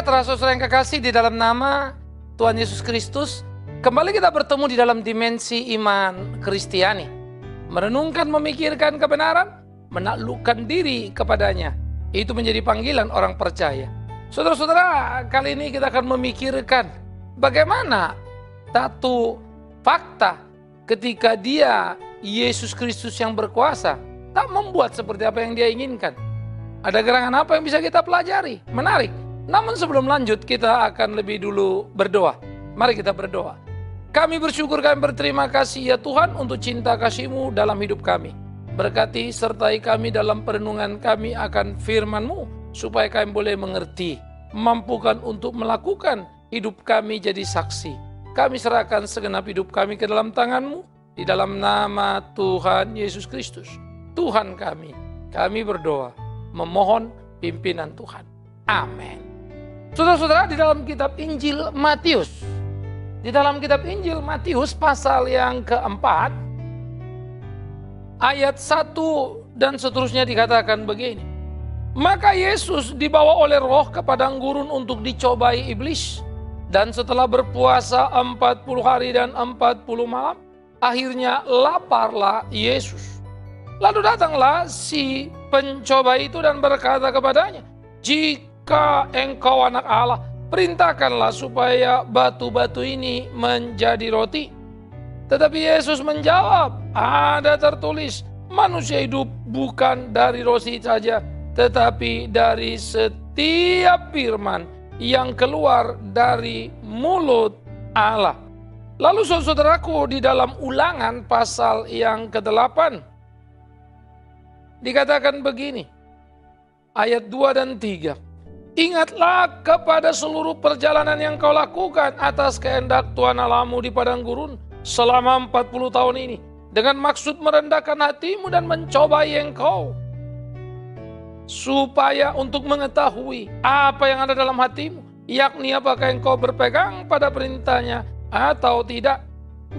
saudara yang kekasih di dalam nama Tuhan Yesus Kristus. Kembali kita bertemu di dalam dimensi iman Kristiani. Merenungkan, memikirkan kebenaran, menaklukkan diri kepadanya. Itu menjadi panggilan orang percaya. Saudara-saudara, kali ini kita akan memikirkan bagaimana satu fakta ketika dia, Yesus Kristus yang berkuasa, tak membuat seperti apa yang dia inginkan. Ada gerangan apa yang bisa kita pelajari? Menarik. Namun sebelum lanjut, kita akan lebih dulu berdoa. Mari kita berdoa. Kami bersyukur, kami berterima kasih ya Tuhan untuk cinta kasih-Mu dalam hidup kami. Berkati sertai kami dalam perenungan kami akan firman-Mu, supaya kami boleh mengerti. Mampukan untuk melakukan hidup kami jadi saksi. Kami serahkan segenap hidup kami ke dalam tangan-Mu, di dalam nama Tuhan Yesus Kristus, Tuhan kami. Kami berdoa, memohon pimpinan Tuhan. Amin. Saudara-saudara, di dalam kitab Injil Matius, pasal yang keempat, ayat 1 dan seterusnya dikatakan begini. Maka Yesus dibawa oleh Roh ke padang gurun untuk dicobai iblis. Dan setelah berpuasa 40 hari dan 40 malam, akhirnya laparlah Yesus. Lalu datanglah si pencoba itu dan berkata kepadanya, "Jika engkau anak Allah, perintahkanlah supaya batu-batu ini menjadi roti." Tetapi Yesus menjawab, "Ada tertulis, manusia hidup bukan dari roti saja, tetapi dari setiap firman yang keluar dari mulut Allah." Lalu saudaraku, di dalam Ulangan pasal yang ke-8 dikatakan begini, ayat 2 dan 3. "Ingatlah kepada seluruh perjalanan yang kau lakukan atas kehendak Tuhan Allahmu di padang gurun selama 40 tahun ini, dengan maksud merendahkan hatimu dan mencobai engkau, supaya untuk mengetahui apa yang ada dalam hatimu, yakni apakah engkau berpegang pada perintahnya atau tidak.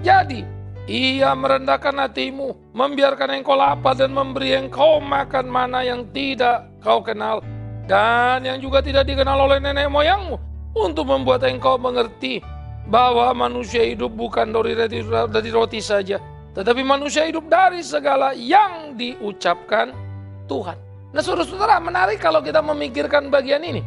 Jadi ia merendahkan hatimu, membiarkan engkau lapar dan memberi engkau makan mana yang tidak kau kenal, dan yang juga tidak dikenal oleh nenek moyangmu, untuk membuat engkau mengerti bahwa manusia hidup bukan dari roti saja, tetapi manusia hidup dari segala yang diucapkan Tuhan." Nah saudara-saudara, menarik kalau kita memikirkan bagian ini.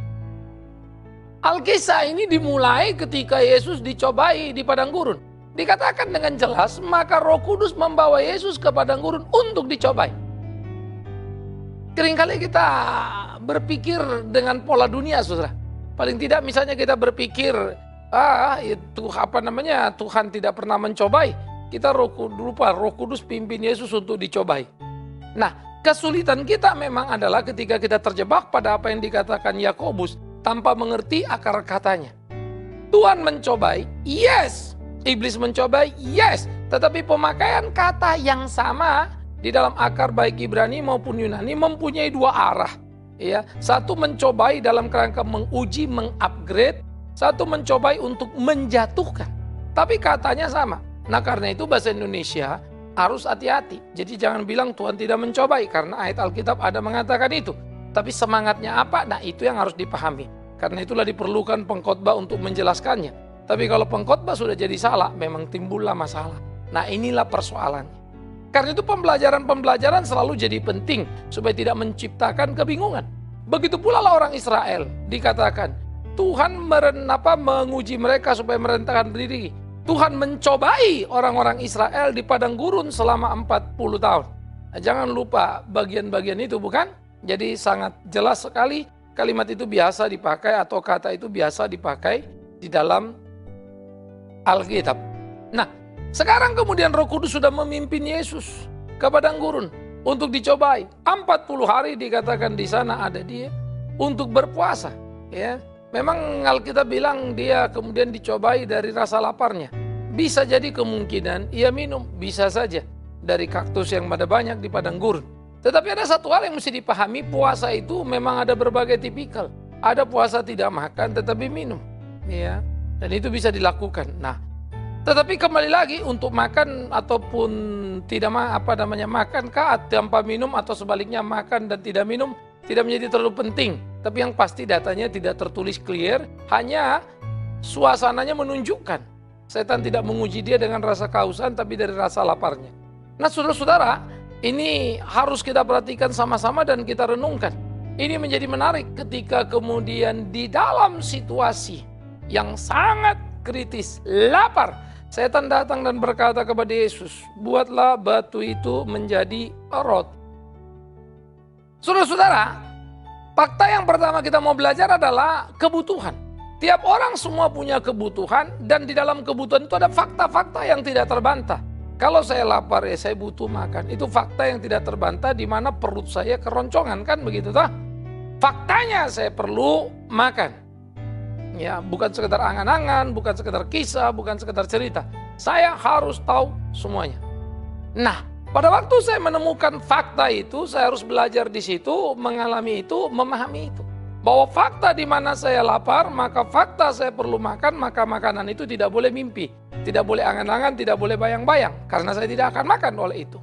Alkisah ini dimulai ketika Yesus dicobai di padang gurun. Dikatakan dengan jelas, maka Roh Kudus membawa Yesus ke padang gurun untuk dicobai. Seringkali kita berpikir dengan pola dunia, saudara. Paling tidak misalnya kita berpikir, Tuhan tidak pernah mencobai. Kita lupa Roh Kudus pimpin Yesus untuk dicobai. Nah, kesulitan kita memang adalah ketika kita terjebak pada apa yang dikatakan Yakobus tanpa mengerti akar katanya. Tuhan mencobai, yes. Iblis mencobai, yes. Tetapi pemakaian kata yang sama di dalam akar baik Ibrani maupun Yunani mempunyai dua arah. Ya, satu mencobai dalam kerangka menguji, mengupgrade. Satu mencobai untuk menjatuhkan. Tapi katanya sama. Nah karena itu bahasa Indonesia harus hati-hati. Jadi jangan bilang Tuhan tidak mencobai, karena ayat Alkitab ada mengatakan itu. Tapi semangatnya apa? Nah itu yang harus dipahami. Karena itulah diperlukan pengkhotbah untuk menjelaskannya. Tapi kalau pengkhotbah sudah jadi salah, memang timbullah masalah. Nah inilah persoalannya. Karena itu pembelajaran selalu jadi penting, supaya tidak menciptakan kebingungan. Begitu pula lah orang Israel, dikatakan Tuhan menguji mereka supaya merendahkan diri. Tuhan mencobai orang-orang Israel di padang gurun selama 40 tahun. Nah, jangan lupa bagian-bagian itu, bukan? Jadi sangat jelas sekali kalimat itu biasa dipakai atau kata itu biasa dipakai di dalam Alkitab. Nah, sekarang kemudian Roh Kudus sudah memimpin Yesus ke padang gurun untuk dicobai. 40 hari dikatakan di sana ada dia untuk berpuasa. Ya, memang Alkitab bilang dia kemudian dicobai dari rasa laparnya. Bisa jadi kemungkinan ia minum, bisa saja dari kaktus yang ada banyak di padang gurun. Tetapi ada satu hal yang mesti dipahami, puasa itu memang ada berbagai tipikal. Ada puasa tidak makan tetapi minum, ya. Dan itu bisa dilakukan. Nah, tetapi kembali lagi untuk makan ataupun tidak makan tanpa minum atau sebaliknya makan dan tidak minum tidak menjadi terlalu penting. Tapi yang pasti datanya tidak tertulis clear, hanya suasananya menunjukkan. Setan tidak menguji dia dengan rasa kehausan, tapi dari rasa laparnya. Nah saudara-saudara, ini harus kita perhatikan sama-sama dan kita renungkan. Ini menjadi menarik ketika kemudian di dalam situasi yang sangat kritis, lapar, setan datang dan berkata kepada Yesus, buatlah batu itu menjadi roti. Saudara-saudara, fakta yang pertama kita mau belajar adalah kebutuhan. Tiap orang semua punya kebutuhan dan di dalam kebutuhan itu ada fakta-fakta yang tidak terbantah. Kalau saya lapar ya saya butuh makan. Itu fakta yang tidak terbantah di mana perut saya keroncongan kan begitu toh? Faktanya saya perlu makan. Ya, bukan sekedar angan-angan, bukan sekedar kisah, bukan sekedar cerita. Saya harus tahu semuanya. Nah, pada waktu saya menemukan fakta itu, saya harus belajar di situ, mengalami itu, memahami itu. Bahwa fakta di mana saya lapar, maka fakta saya perlu makan, maka makanan itu tidak boleh mimpi. Tidak boleh angan-angan, tidak boleh bayang-bayang. Karena saya tidak akan makan oleh itu.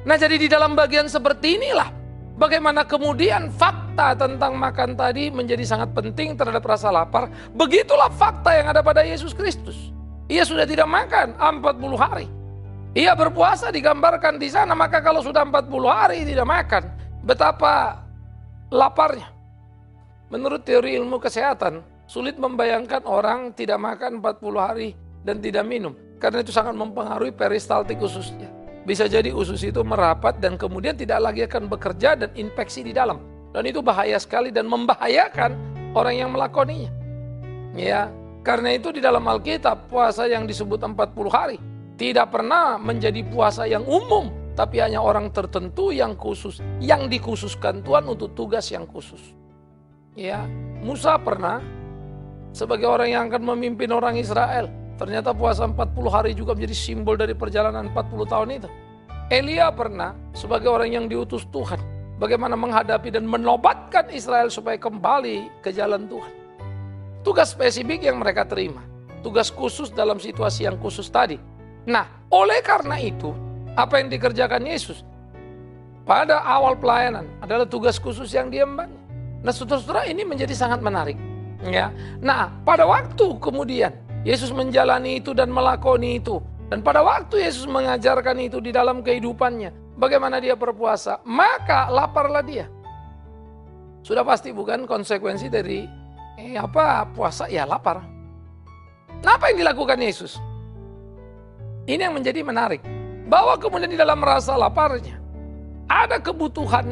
Nah jadi di dalam bagian seperti inilah, bagaimana kemudian fakta tentang makan tadi menjadi sangat penting terhadap rasa lapar. Begitulah fakta yang ada pada Yesus Kristus. Ia sudah tidak makan 40 hari. Ia berpuasa digambarkan di sana, maka kalau sudah 40 hari tidak makan, betapa laparnya. Menurut teori ilmu kesehatan, sulit membayangkan orang tidak makan 40 hari dan tidak minum. Karena itu sangat mempengaruhi peristaltik ususnya. Bisa jadi usus itu merapat dan kemudian tidak lagi akan bekerja dan infeksi di dalam. Dan itu bahaya sekali dan membahayakan orang yang melakoninya. Ya, karena itu di dalam Alkitab puasa yang disebut 40 hari tidak pernah menjadi puasa yang umum, tapi hanya orang tertentu yang khusus, yang dikhususkan Tuhan untuk tugas yang khusus. Ya, Musa pernah sebagai orang yang akan memimpin orang Israel, ternyata puasa 40 hari juga menjadi simbol dari perjalanan 40 tahun itu. Elia pernah sebagai orang yang diutus Tuhan, bagaimana menghadapi dan menobatkan Israel supaya kembali ke jalan Tuhan. Tugas spesifik yang mereka terima, tugas khusus dalam situasi yang khusus tadi. Nah, oleh karena itu, apa yang dikerjakan Yesus pada awal pelayanan adalah tugas khusus yang dia emban. Nah, saudara-saudara, ini menjadi sangat menarik. Ya, nah pada waktu kemudian Yesus menjalani itu dan melakoni itu, dan pada waktu Yesus mengajarkan itu di dalam kehidupannya, bagaimana dia berpuasa, maka laparlah dia. Sudah pasti bukan konsekuensi dari puasa ya lapar. Nah, apa yang dilakukan Yesus? Ini yang menjadi menarik, bahwa kemudian di dalam rasa laparnya ada kebutuhan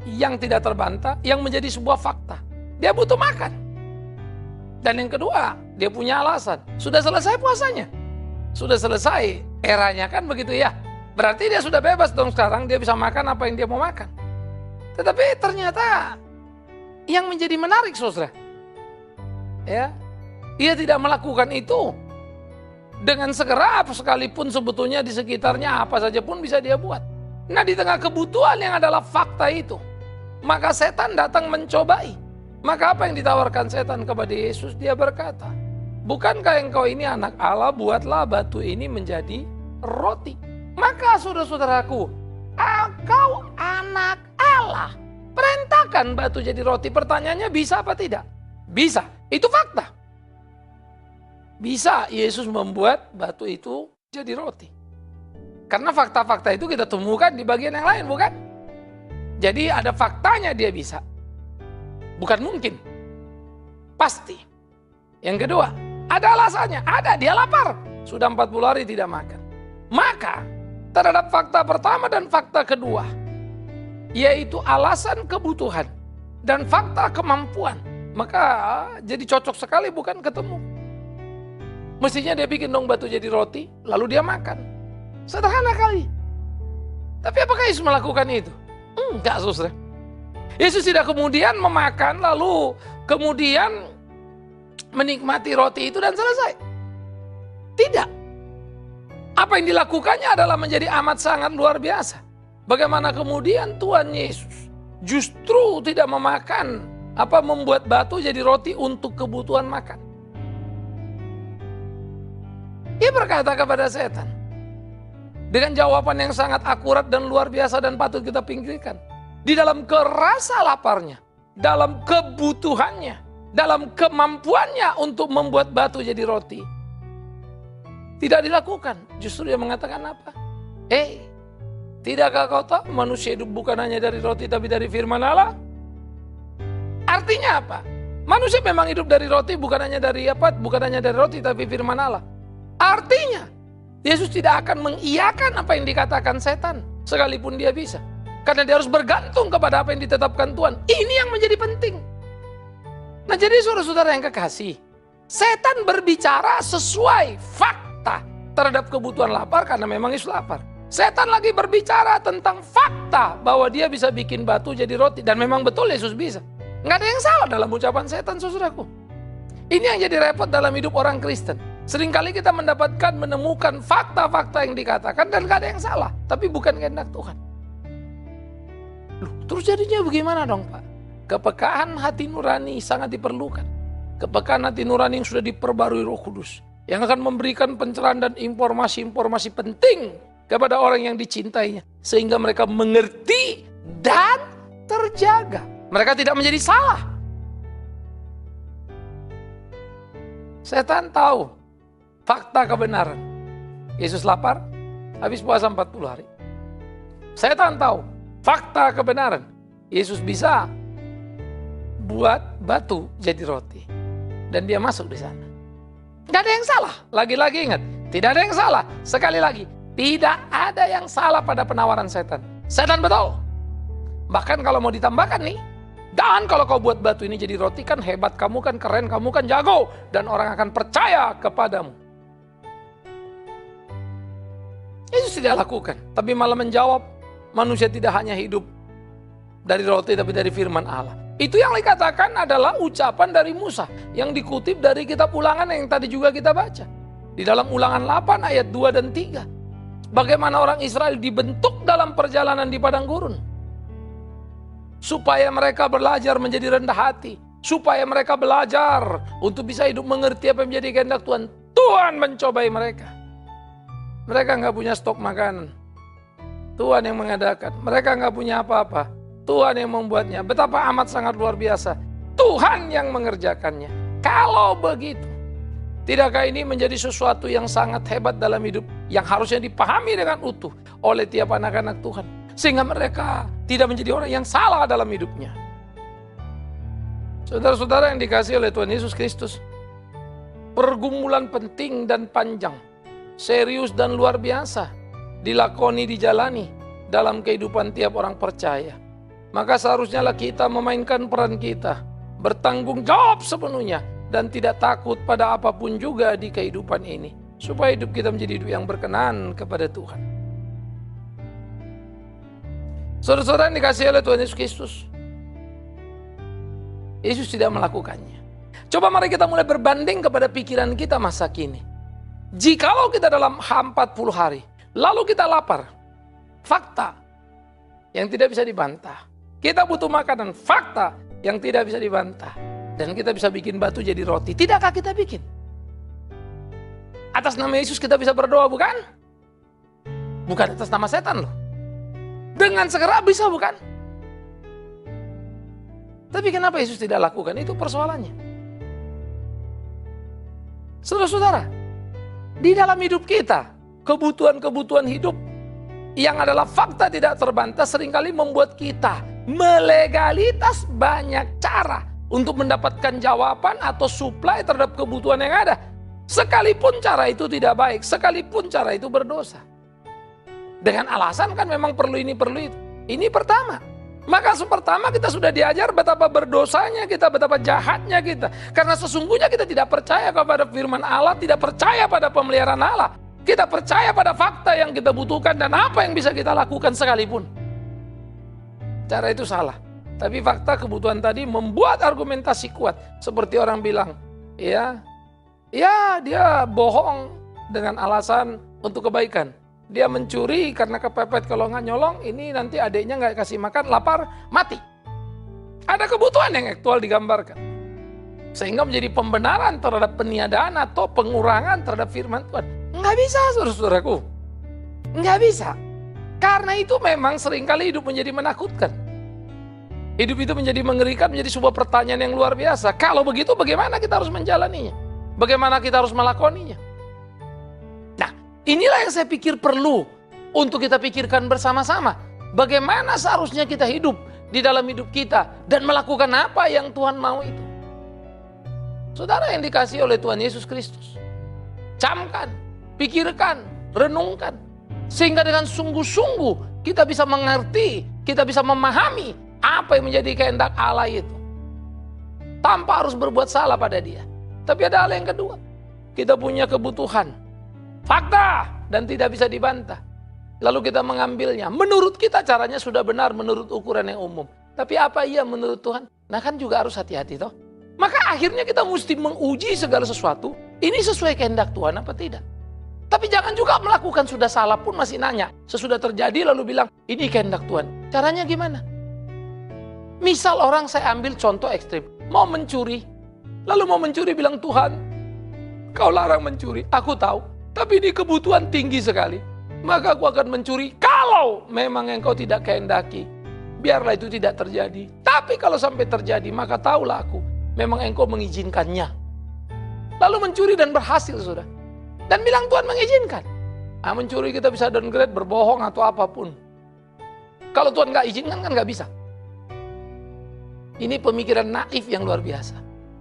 yang tidak terbantah yang menjadi sebuah fakta. Dia butuh makan. Dan yang kedua, dia punya alasan. Sudah selesai puasanya. Sudah selesai eranya kan begitu ya. Berarti dia sudah bebas dong sekarang, dia bisa makan apa yang dia mau makan. Tetapi ternyata yang menjadi menarik saudara, ya, ia tidak melakukan itu dengan segera, sekalipun sebetulnya di sekitarnya apa saja pun bisa dia buat. Nah di tengah kebutuhan yang adalah fakta itu, maka setan datang mencobai. Maka apa yang ditawarkan setan kepada Yesus? Dia berkata, bukankah engkau ini anak Allah, buatlah batu ini menjadi roti. Maka saudara-saudaraku, engkau anak Allah, perintahkan batu jadi roti. Pertanyaannya bisa apa tidak? Bisa, itu fakta. Bisa Yesus membuat batu itu jadi roti. Karena fakta-fakta itu kita temukan di bagian yang lain, bukan? Jadi ada faktanya dia bisa. Bukan mungkin. Pasti. Yang kedua, ada alasannya. Ada, dia lapar. Sudah 40 hari tidak makan. Maka, terhadap fakta pertama dan fakta kedua, yaitu alasan kebutuhan dan fakta kemampuan, maka jadi cocok sekali, bukan ketemu. Mestinya dia bikin dong batu jadi roti, lalu dia makan. Sederhana kali. Tapi apakah Yesus melakukan itu? Enggak, saudara. Yesus tidak kemudian memakan, lalu kemudian menikmati roti itu dan selesai. Tidak. Apa yang dilakukannya adalah menjadi amat sangat luar biasa. Bagaimana kemudian Tuhan Yesus justru tidak membuat batu jadi roti untuk kebutuhan makan. Dia berkata kepada setan dengan jawaban yang sangat akurat dan luar biasa dan patut kita pikirkan. Di dalam kerasa laparnya, dalam kebutuhannya, dalam kemampuannya untuk membuat batu jadi roti. Tidak dilakukan. Justru dia mengatakan apa? Tidakkah kau tahu manusia hidup bukan hanya dari roti tapi dari firman Allah? Artinya apa? Manusia memang hidup dari roti bukan hanya dari roti tapi firman Allah. Artinya Yesus tidak akan mengiyakan apa yang dikatakan setan sekalipun dia bisa. Karena dia harus bergantung kepada apa yang ditetapkan Tuhan. Ini yang menjadi penting. Nah, jadi saudara-saudara yang kekasih, setan berbicara sesuai fakta terhadap kebutuhan lapar karena memang Yesus lapar. Setan lagi berbicara tentang fakta bahwa dia bisa bikin batu jadi roti. Dan memang betul Yesus bisa. Nggak ada yang salah dalam ucapan setan, saudaraku. Ini yang jadi repot dalam hidup orang Kristen. Seringkali kita menemukan fakta-fakta yang dikatakan dan nggak ada yang salah. Tapi bukan kehendak Tuhan. Loh, terus jadinya bagaimana dong, Pak? Kepekaan hati nurani sangat diperlukan. Kepekaan hati nurani yang sudah diperbarui Roh Kudus. Yang akan memberikan pencerahan dan informasi-informasi penting kepada orang yang dicintainya. Sehingga mereka mengerti dan terjaga. Mereka tidak menjadi salah. Setan tahu fakta kebenaran. Yesus lapar, habis puasa 40 hari. Setan tahu fakta kebenaran. Yesus bisa buat batu jadi roti. Dan dia masuk di sana. Tidak ada yang salah. Lagi-lagi ingat, tidak ada yang salah. Sekali lagi, tidak ada yang salah pada penawaran setan. Setan betul. Bahkan kalau mau ditambahkan nih, dan kalau kau buat batu ini jadi roti kan hebat, kamu kan keren, kamu kan jago. Dan orang akan percaya kepadamu. Yesus tidak lakukan, tapi malah menjawab, manusia tidak hanya hidup dari roti tapi dari firman Allah. Itu yang dikatakan adalah ucapan dari Musa yang dikutip dari kitab Ulangan yang tadi juga kita baca. Di dalam Ulangan 8 ayat 2 dan 3. Bagaimana orang Israel dibentuk dalam perjalanan di padang gurun. Supaya mereka belajar menjadi rendah hati. Supaya mereka belajar untuk bisa hidup mengerti apa yang menjadi kehendak Tuhan. Tuhan mencobai mereka. Mereka nggak punya stok makanan. Tuhan yang mengadakan. Mereka nggak punya apa-apa. Tuhan yang membuatnya. Betapa amat sangat luar biasa. Tuhan yang mengerjakannya. Kalau begitu, tidakkah ini menjadi sesuatu yang sangat hebat dalam hidup yang harusnya dipahami dengan utuh oleh tiap anak-anak Tuhan. Sehingga mereka tidak menjadi orang yang salah dalam hidupnya. Saudara-saudara yang dikasihi oleh Tuhan Yesus Kristus. Pergumulan penting dan panjang. Serius dan luar biasa. Dilakoni, dijalani dalam kehidupan tiap orang percaya. Maka seharusnya lah kita memainkan peran kita. Bertanggung jawab sepenuhnya. Dan tidak takut pada apapun juga di kehidupan ini. Supaya hidup kita menjadi hidup yang berkenan kepada Tuhan. Saudara-saudara yang dikasihi oleh Tuhan Yesus Kristus. Yesus tidak melakukannya. Coba mari kita mulai berbanding kepada pikiran kita masa kini. Jikalau kita dalam 40 hari, lalu kita lapar. Fakta yang tidak bisa dibantah. Kita butuh makanan, fakta yang tidak bisa dibantah. Dan kita bisa bikin batu jadi roti. Tidakkah kita bikin? Atas nama Yesus kita bisa berdoa, bukan? Bukan atas nama setan loh. Dengan segera bisa, bukan? Tapi kenapa Yesus tidak lakukan? Itu persoalannya. Saudara-saudara, di dalam hidup kita, kebutuhan-kebutuhan hidup yang adalah fakta tidak terbantah seringkali membuat kita melegalitas banyak cara untuk mendapatkan jawaban atau supply terhadap kebutuhan yang ada. Sekalipun cara itu tidak baik, sekalipun cara itu berdosa. Dengan alasan kan memang perlu ini, perlu itu. Ini pertama. Maka pertama kita sudah diajar betapa berdosanya kita, betapa jahatnya kita. Karena sesungguhnya kita tidak percaya kepada firman Allah, tidak percaya pada pemeliharaan Allah. Kita percaya pada fakta yang kita butuhkan dan apa yang bisa kita lakukan sekalipun. Cara itu salah. Tapi fakta kebutuhan tadi membuat argumentasi kuat. Seperti orang bilang, ya dia bohong dengan alasan untuk kebaikan. Dia mencuri karena kepepet, kalau nggak nyolong ini nanti adiknya nggak kasih makan, lapar, mati. Ada kebutuhan yang aktual digambarkan. Sehingga menjadi pembenaran terhadap peniadaan atau pengurangan terhadap firman Tuhan. Nggak bisa, saudara-saudaraku. Nggak bisa. Karena itu memang seringkali hidup menjadi menakutkan. Hidup itu menjadi mengerikan, menjadi sebuah pertanyaan yang luar biasa. Kalau begitu bagaimana kita harus menjalaninya? Bagaimana kita harus melakoninya? Nah, inilah yang saya pikir perlu untuk kita pikirkan bersama-sama. Bagaimana seharusnya kita hidup di dalam hidup kita dan melakukan apa yang Tuhan mau itu. Saudara yang dikasihi oleh Tuhan Yesus Kristus, camkan, pikirkan, renungkan. Sehingga dengan sungguh-sungguh kita bisa mengerti, kita bisa memahami apa yang menjadi kehendak Allah itu. Tanpa harus berbuat salah pada dia. Tapi ada hal yang kedua. Kita punya kebutuhan. Fakta dan tidak bisa dibantah. Lalu kita mengambilnya. Menurut kita caranya sudah benar menurut ukuran yang umum. Tapi apa iya menurut Tuhan? Nah kan juga harus hati-hati toh. Maka akhirnya kita mesti menguji segala sesuatu. Ini sesuai kehendak Tuhan apa tidak? Tapi jangan juga melakukan sudah salah pun masih nanya. Sesudah terjadi lalu bilang ini kehendak Tuhan. Caranya gimana? Misal orang, saya ambil contoh ekstrim, mau mencuri, lalu mau mencuri bilang, Tuhan, kau larang mencuri, aku tahu, tapi ini kebutuhan tinggi sekali, maka aku akan mencuri kalau memang engkau tidak kehendaki, biarlah itu tidak terjadi. Tapi kalau sampai terjadi, maka tahulah aku, memang engkau mengizinkannya. Lalu mencuri dan berhasil sudah, dan bilang Tuhan mengizinkan. Nah, mencuri kita bisa downgrade, berbohong atau apapun. Kalau Tuhan nggak izinkan kan nggak bisa. Ini pemikiran naif yang luar biasa.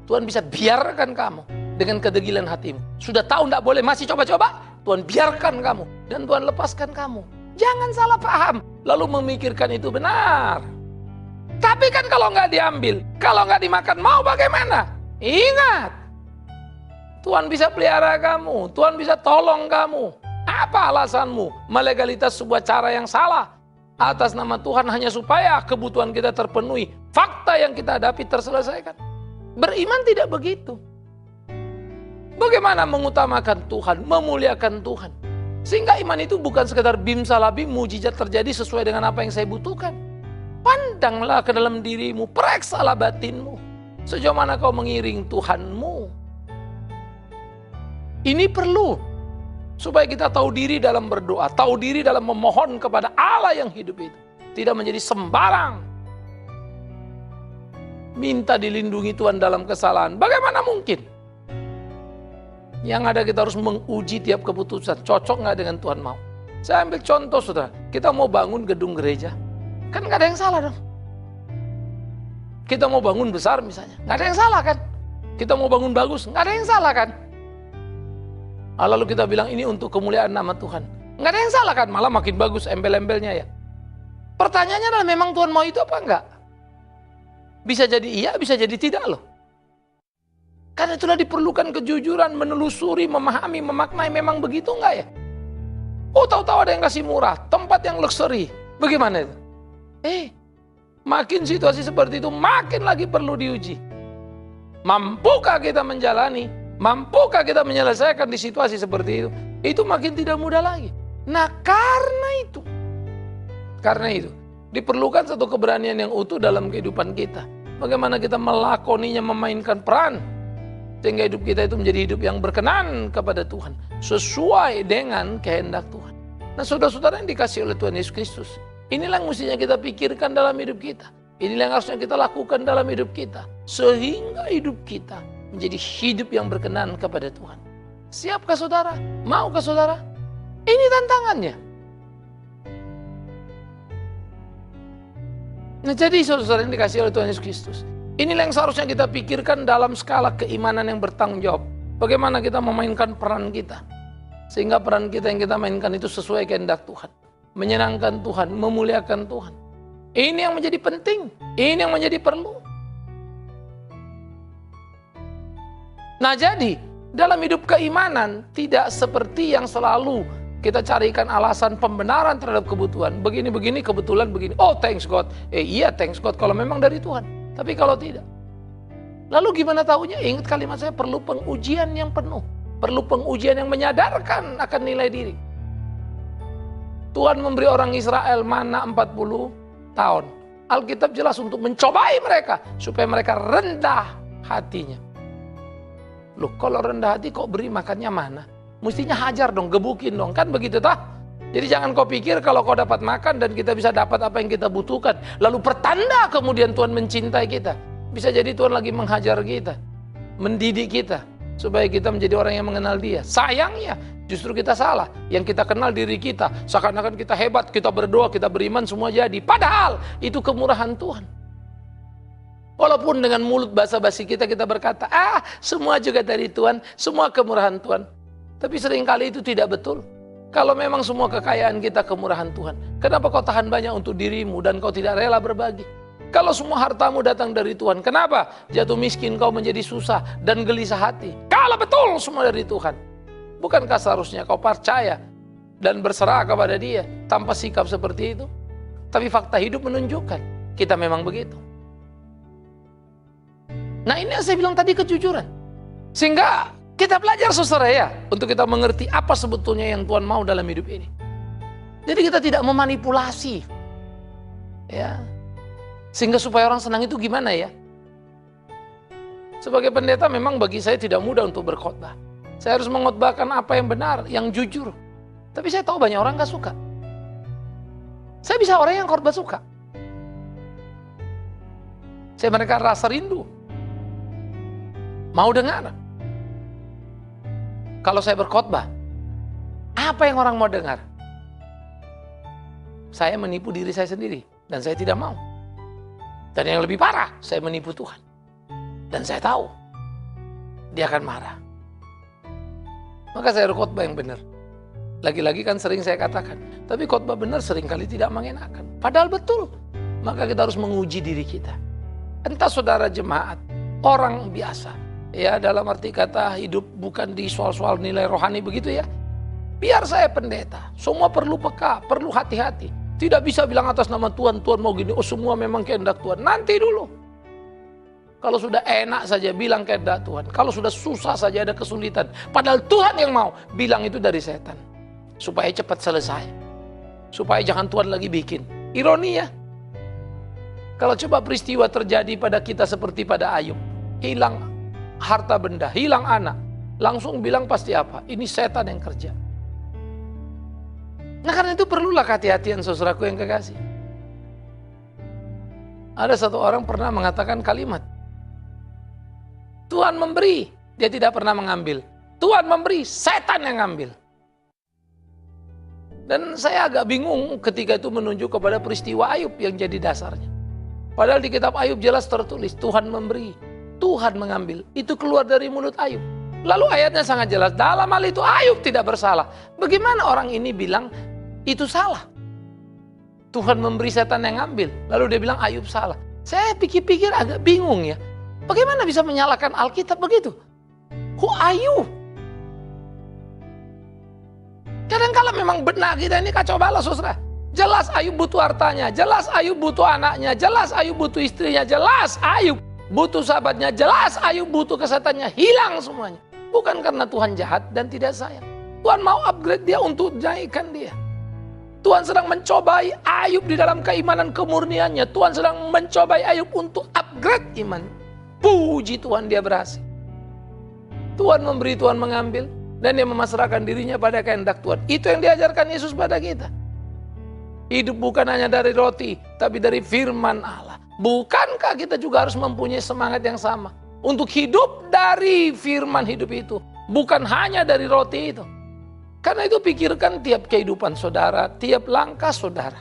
Tuhan bisa biarkan kamu dengan kedegilan hatimu. Sudah tahu tidak boleh, masih coba-coba. Tuhan biarkan kamu dan Tuhan lepaskan kamu. Jangan salah paham. Lalu memikirkan itu benar. Tapi kan kalau nggak diambil, kalau nggak dimakan, mau bagaimana? Ingat, Tuhan bisa pelihara kamu. Tuhan bisa tolong kamu. Apa alasanmu melegalitas sebuah cara yang salah? Atas nama Tuhan hanya supaya kebutuhan kita terpenuhi. Fakta yang kita hadapi terselesaikan. Beriman tidak begitu. Bagaimana mengutamakan Tuhan, memuliakan Tuhan. Sehingga iman itu bukan sekedar bim salabim, mujizat terjadi sesuai dengan apa yang saya butuhkan. Pandanglah ke dalam dirimu, periksalah batinmu. Sejauh mana kau mengiring Tuhanmu. Ini perlu. Supaya kita tahu diri dalam berdoa, tahu diri dalam memohon kepada Allah yang hidup itu. Tidak menjadi sembarang. Minta dilindungi Tuhan dalam kesalahan. Bagaimana mungkin? Yang ada kita harus menguji tiap keputusan. Cocok nggak dengan Tuhan mau? Saya ambil contoh saudara. Kita mau bangun gedung gereja. Kan nggak ada yang salah dong. Kita mau bangun besar misalnya. Nggak ada yang salah kan? Kita mau bangun bagus. Nggak ada yang salah kan? Lalu kita bilang ini untuk kemuliaan nama Tuhan. Nggak ada yang salah kan? Malah makin bagus embel-embelnya ya. Pertanyaannya adalah memang Tuhan mau itu apa enggak? Bisa jadi iya, bisa jadi tidak loh. Karena itulah diperlukan kejujuran, menelusuri, memahami, memaknai memang begitu enggak ya? Oh tahu-tahu ada yang kasih murah, tempat yang luxury. Bagaimana itu? Makin situasi seperti itu makin lagi perlu diuji. Mampukah kita menjalani? Mampukah kita menyelesaikan di situasi seperti itu? Itu makin tidak mudah lagi. Nah karena itu diperlukan satu keberanian yang utuh dalam kehidupan kita. Bagaimana kita melakoninya, memainkan peran. Sehingga hidup kita itu menjadi hidup yang berkenan kepada Tuhan. Sesuai dengan kehendak Tuhan. Nah saudara-saudara yang dikasih oleh Tuhan Yesus Kristus. Inilah yang mestinya kita pikirkan dalam hidup kita. Inilah yang harusnya kita lakukan dalam hidup kita. Sehingga hidup kita menjadi hidup yang berkenan kepada Tuhan. Siapkah saudara? Maukah saudara? Ini tantangannya. Nah jadi saudara yang dikasih oleh Tuhan Yesus Kristus. Inilah yang seharusnya kita pikirkan dalam skala keimanan yang bertanggung jawab. Bagaimana kita memainkan peran kita. Sehingga peran kita yang kita mainkan itu sesuai kehendak Tuhan. Menyenangkan Tuhan, memuliakan Tuhan. Ini yang menjadi penting. Ini yang menjadi perlu. Nah jadi dalam hidup keimanan tidak seperti yang selalu kita carikan alasan pembenaran terhadap kebutuhan. Begini-begini kebetulan begini. Oh thanks God. Iya thanks God kalau memang dari Tuhan. Tapi kalau tidak. Lalu gimana tahunya? Ingat kalimat saya, perlu pengujian yang penuh. Perlu pengujian yang menyadarkan akan nilai diri. Tuhan memberi orang Israel mana 40 tahun. Alkitab jelas untuk mencobai mereka. Supaya mereka rendah hatinya. Loh kalau rendah hati kok beri makannya mana? Mestinya hajar dong, gebukin dong. Kan begitu tah? Jadi jangan kau pikir kalau kau dapat makan dan kita bisa dapat apa yang kita butuhkan, lalu pertanda kemudian Tuhan mencintai kita. Bisa jadi Tuhan lagi menghajar kita, mendidik kita, supaya kita menjadi orang yang mengenal Dia. Sayangnya justru kita salah. Yang kita kenal diri kita, seakan-akan kita hebat, kita berdoa, kita beriman, semua jadi. Padahal itu kemurahan Tuhan. Walaupun dengan mulut basa-basi kita berkata, semua juga dari Tuhan, semua kemurahan Tuhan. Tapi seringkali itu tidak betul. Kalau memang semua kekayaan kita kemurahan Tuhan, kenapa kau tahan banyak untuk dirimu dan kau tidak rela berbagi? Kalau semua hartamu datang dari Tuhan, kenapa jatuh miskin kau menjadi susah dan gelisah hati? Kalau betul semua dari Tuhan, bukankah seharusnya kau percaya dan berserah kepada Dia tanpa sikap seperti itu? Tapi fakta hidup menunjukkan kita memang begitu. Nah, ini yang saya bilang tadi, kejujuran. Sehingga kita belajar, saudara ya, untuk kita mengerti apa sebetulnya yang Tuhan mau dalam hidup ini. Jadi kita tidak memanipulasi, ya. Sehingga supaya orang senang itu gimana ya? Sebagai pendeta memang bagi saya tidak mudah untuk berkhotbah. Saya harus mengkhotbahkan apa yang benar, yang jujur. Tapi saya tahu banyak orang gak suka. Saya bisa orang yang khotbah suka. Saya mereka rasa rindu, mau dengar. Kalau saya berkhotbah, apa yang orang mau dengar? Saya menipu diri saya sendiri, dan saya tidak mau. Dan yang lebih parah, saya menipu Tuhan. Dan saya tahu, Dia akan marah. Maka saya berkhotbah yang benar. Lagi-lagi kan sering saya katakan, tapi khotbah benar seringkali tidak mengenakan. Padahal betul. Maka kita harus menguji diri kita. Entah saudara jemaat, orang biasa, ya, dalam arti kata hidup bukan di soal-soal nilai rohani begitu ya. Biar saya pendeta, semua perlu peka, perlu hati-hati. Tidak bisa bilang atas nama Tuhan, Tuhan mau gini, semua memang kehendak Tuhan. Nanti dulu. Kalau sudah enak saja bilang kehendak Tuhan. Kalau sudah susah saja ada kesulitan. Padahal Tuhan yang mau, bilang itu dari setan. Supaya cepat selesai. Supaya jangan Tuhan lagi bikin. Ironi ya. Kalau coba peristiwa terjadi pada kita seperti pada Ayub. Hilang harta benda, hilang anak, langsung bilang pasti apa? Ini setan yang kerja. Nah, karena itu perlulah kehati-hatian, saudaraku yang kekasih. Ada satu orang pernah mengatakan kalimat, Tuhan memberi, Dia tidak pernah mengambil. Tuhan memberi, setan yang ngambil. Dan saya agak bingung ketika itu menunjuk kepada peristiwa Ayub yang jadi dasarnya. Padahal di kitab Ayub jelas tertulis, Tuhan memberi, Tuhan mengambil. Itu keluar dari mulut Ayub. Lalu ayatnya sangat jelas, dalam hal itu Ayub tidak bersalah. Bagaimana orang ini bilang itu salah? Tuhan memberi, setan yang ngambil. Lalu dia bilang Ayub salah. Saya pikir-pikir agak bingung ya. Bagaimana bisa menyalahkan Alkitab begitu? Who are you? Kadang-kala memang benar kita ini kacau balau, saudara. Jelas Ayub butuh hartanya, jelas Ayub butuh anaknya, jelas Ayub butuh istrinya, jelas Ayub butuh sahabatnya, jelas Ayub butuh kesehatannya, hilang semuanya. Bukan karena Tuhan jahat dan tidak sayang. Tuhan mau upgrade dia untuk naikkan dia. Tuhan sedang mencobai Ayub di dalam keimanan kemurniannya. Tuhan sedang mencobai Ayub untuk upgrade iman. Puji Tuhan, dia berhasil. Tuhan memberi, Tuhan mengambil. Dan dia memasrahkan dirinya pada kehendak Tuhan. Itu yang diajarkan Yesus pada kita. Hidup bukan hanya dari roti, tapi dari firman Allah. Bukankah kita juga harus mempunyai semangat yang sama? Untuk hidup dari firman hidup itu. Bukan hanya dari roti itu. Karena itu pikirkan tiap kehidupan saudara, tiap langkah saudara.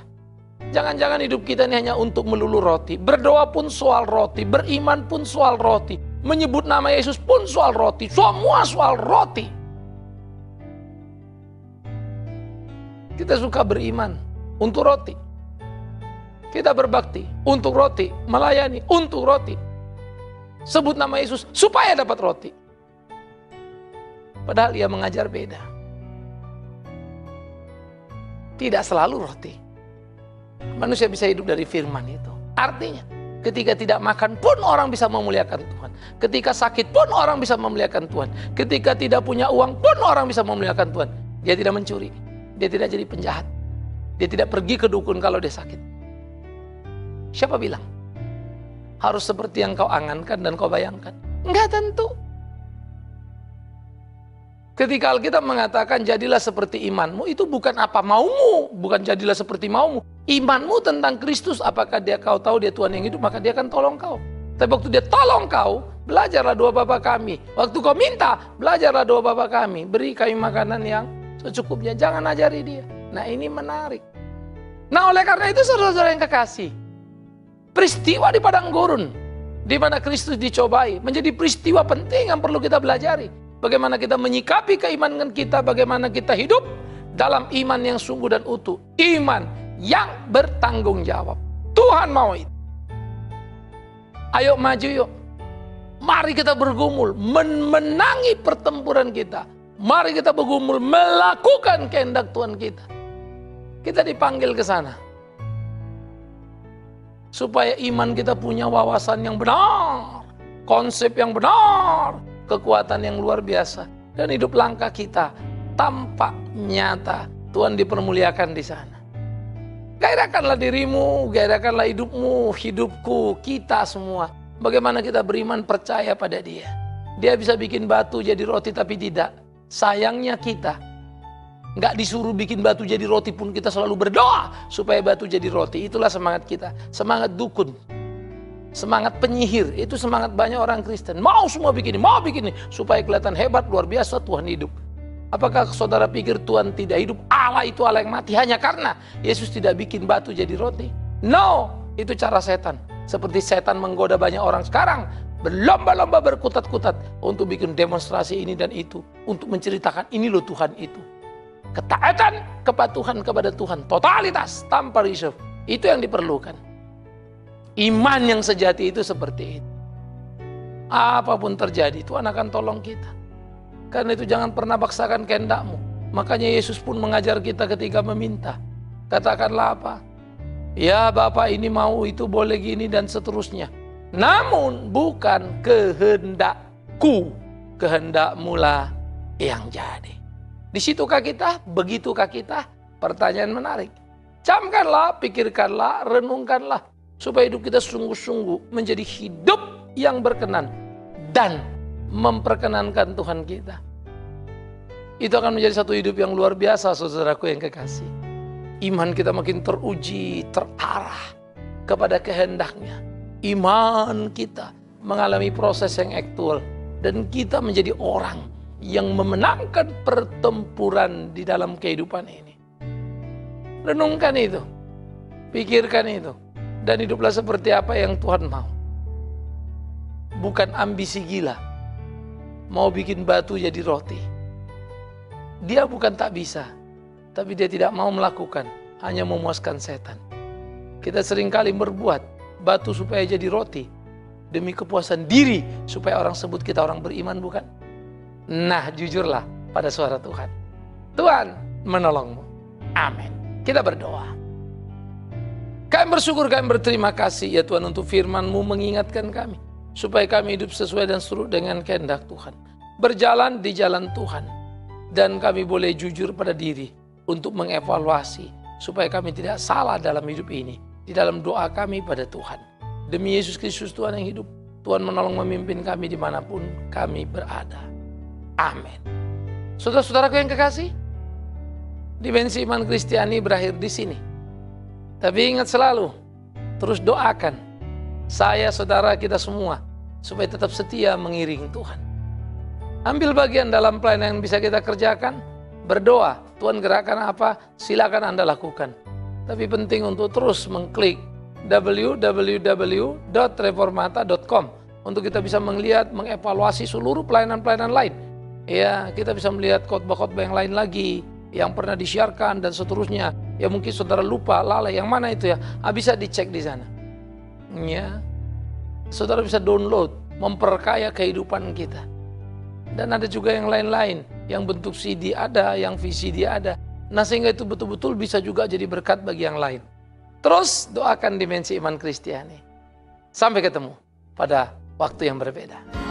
Jangan-jangan hidup kita ini hanya untuk melulu roti. Berdoa pun soal roti, beriman pun soal roti. Menyebut nama Yesus pun soal roti. Semua soal roti. Kita suka beriman untuk roti. Kita berbakti untuk roti, melayani untuk roti. Sebut nama Yesus supaya dapat roti. Padahal Ia mengajar beda. Tidak selalu roti. Manusia bisa hidup dari firman itu. Artinya, ketika tidak makan pun orang bisa memuliakan Tuhan. Ketika sakit pun orang bisa memuliakan Tuhan. Ketika tidak punya uang pun orang bisa memuliakan Tuhan. Dia tidak mencuri. Dia tidak jadi penjahat. Dia tidak pergi ke dukun kalau dia sakit. Siapa bilang? Harus seperti yang kau angankan dan kau bayangkan. Enggak tentu. Ketika Alkitab mengatakan jadilah seperti imanmu, itu bukan apa maumu, bukan jadilah seperti maumu. Imanmu tentang Kristus, apakah kau tahu dia Tuhan yang hidup, maka dia akan tolong kau. Tapi waktu dia tolong kau, belajarlah doa Bapa kami. Waktu kau minta, belajarlah doa Bapa kami. Beri kami makanan yang secukupnya, jangan ajari dia. Nah, ini menarik. Nah, oleh karena itu saudara-saudara yang kekasih, peristiwa di padang gurun, di mana Kristus dicobai, menjadi peristiwa penting yang perlu kita pelajari. Bagaimana kita menyikapi keimanan kita, bagaimana kita hidup dalam iman yang sungguh dan utuh. Iman yang bertanggung jawab. Tuhan mau itu. Ayo maju yuk. Mari kita bergumul, menangi pertempuran kita. Mari kita bergumul, melakukan kehendak Tuhan kita. Kita dipanggil ke sana. Supaya iman kita punya wawasan yang benar. Konsep yang benar. Kekuatan yang luar biasa. Dan hidup langkah kita tampak nyata. Tuhan dipermuliakan di sana. Gairahkanlah dirimu, gairahkanlah hidupmu, hidupku, kita semua. Bagaimana kita beriman percaya pada dia. Dia bisa bikin batu jadi roti tapi tidak. Sayangnya kita nggak disuruh bikin batu jadi roti pun kita selalu berdoa supaya batu jadi roti. Itulah semangat kita. Semangat dukun. Semangat penyihir, itu semangat banyak orang Kristen. Mau semua bikin ini, supaya kelihatan hebat, luar biasa Tuhan hidup. Apakah saudara pikir Tuhan tidak hidup? Allah itu Allah yang mati hanya karena Yesus tidak bikin batu jadi roti? No, itu cara setan. Seperti setan menggoda banyak orang sekarang, berlomba-lomba berkutat-kutat untuk bikin demonstrasi ini dan itu. Untuk menceritakan ini loh Tuhan itu. Ketaatan, kepatuhan kepada Tuhan, totalitas, tanpa reserve. Itu yang diperlukan. Iman yang sejati itu seperti itu. Apapun terjadi, Tuhan akan tolong kita. Karena itu jangan pernah paksakan kehendakmu. Makanya Yesus pun mengajar kita ketika meminta. Katakanlah apa? Ya Bapa, ini mau, itu boleh gini dan seterusnya. Namun bukan kehendakku, kehendakmu lah yang jadi. Di situkah kita? Begitukah kita? Pertanyaan menarik. Camkanlah, pikirkanlah, renungkanlah. Supaya hidup kita sungguh-sungguh menjadi hidup yang berkenan dan memperkenankan Tuhan kita. Itu akan menjadi satu hidup yang luar biasa, saudaraku yang kekasih. Iman kita makin teruji, terarah kepada kehendaknya. Iman kita mengalami proses yang aktual. Dan kita menjadi orang yang memenangkan pertempuran di dalam kehidupan ini. Renungkan itu. Pikirkan itu. Dan hiduplah seperti apa yang Tuhan mau. Bukan ambisi gila. Mau bikin batu jadi roti. Dia bukan tak bisa. Tapi dia tidak mau melakukan. Hanya memuaskan setan. Kita seringkali berbuat batu supaya jadi roti. Demi kepuasan diri. Supaya orang sebut kita orang beriman, bukan? Nah, jujurlah pada suara Tuhan. Tuhan menolongmu. Amin. Kita berdoa. Kami bersyukur, kami berterima kasih ya Tuhan untuk firman-Mu mengingatkan kami. Supaya kami hidup sesuai dan seturut dengan kehendak Tuhan. Berjalan di jalan Tuhan. Dan kami boleh jujur pada diri untuk mengevaluasi. Supaya kami tidak salah dalam hidup ini. Di dalam doa kami pada Tuhan. Demi Yesus Kristus Tuhan yang hidup. Tuhan menolong memimpin kami dimanapun kami berada. Amin. Saudara-saudaraku yang kekasih. Dimensi iman Kristiani berakhir di sini. Tapi ingat selalu, terus doakan saya, saudara, kita semua supaya tetap setia mengiring Tuhan. Ambil bagian dalam pelayanan yang bisa kita kerjakan, berdoa, Tuhan gerakan apa, silakan Anda lakukan. Tapi penting untuk terus mengklik www.reformata.com untuk kita bisa melihat, mengevaluasi seluruh pelayanan-pelayanan lain. Ya, kita bisa melihat khotbah-khotbah yang lain lagi yang pernah disiarkan dan seterusnya. Ya mungkin saudara lupa, lalai, yang mana itu ya? Bisa dicek di sana. Ya, saudara bisa download, memperkaya kehidupan kita. Dan ada juga yang lain-lain, yang bentuk CD ada, yang VCD ada. Nah sehingga itu betul-betul bisa juga jadi berkat bagi yang lain. Terus doakan dimensi iman Kristiani. Sampai ketemu pada waktu yang berbeda.